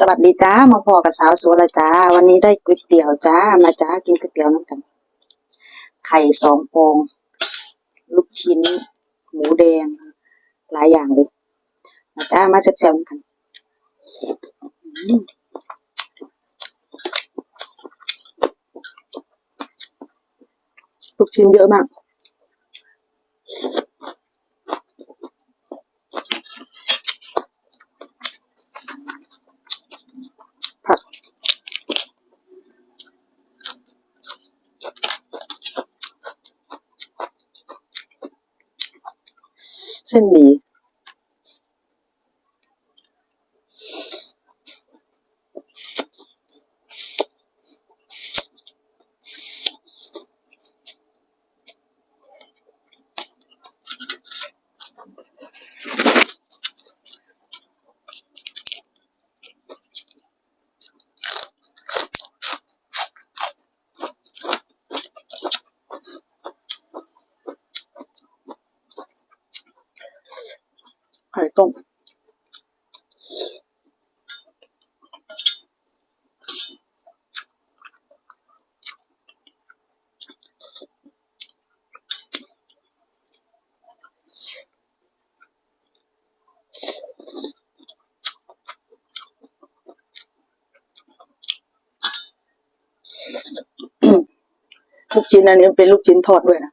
สวัสดีจ้ามาพอกับสาวสวยละจ้าวันนี้ได้ก๋วยเตี๋ยวจ้ามาจ้ากินก๋วยเตี๋ยวนำกันไข่2ฟองลูกชิ้นหมูแดงหลายอย่างเลยมาจ้ามาแซ่บๆกันลูกชิ้นเยอะมากผักเส้นหมี่ไข่ต้มลูกชิ้นอันนี้เป็นลูกชิ้นทอดด้วยนะ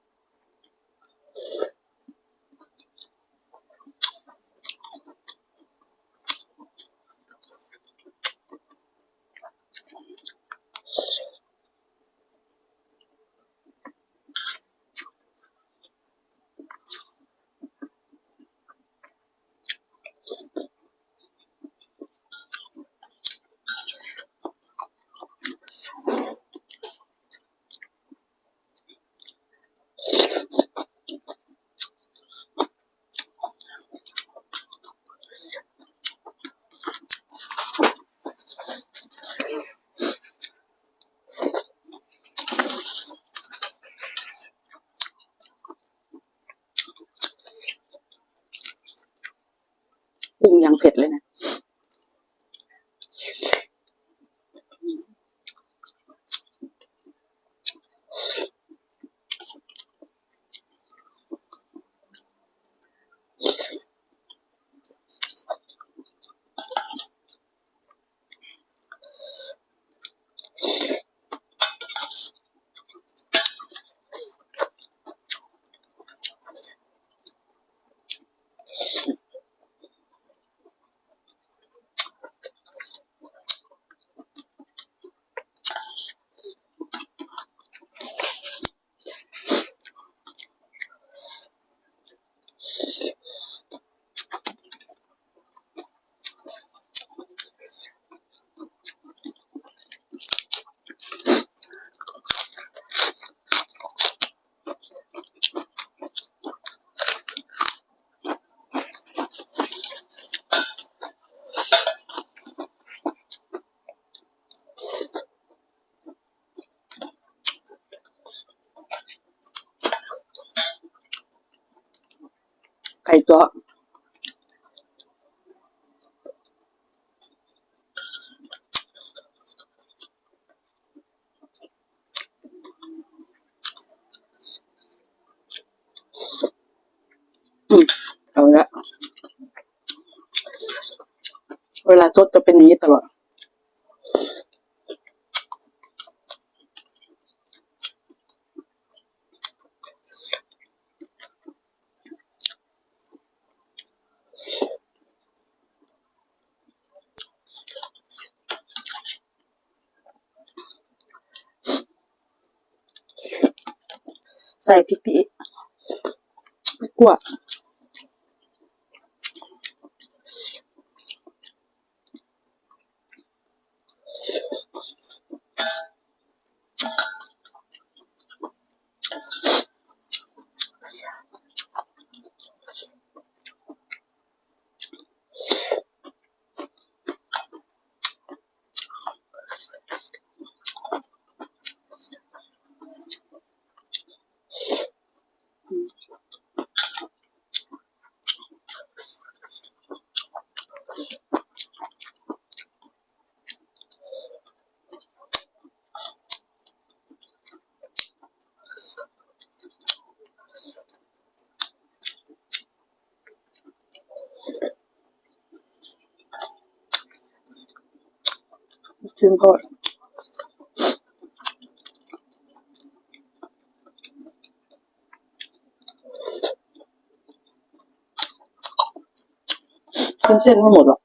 ปรุงอย่างเผ็ดเลยนะไข่ตัวเอาละเวลาสดจะเป็นอย่างนี้ตลอดใส่พริกที่ไม่กลัว ชิ้นทอดกินเส้นไม่หมดหรอก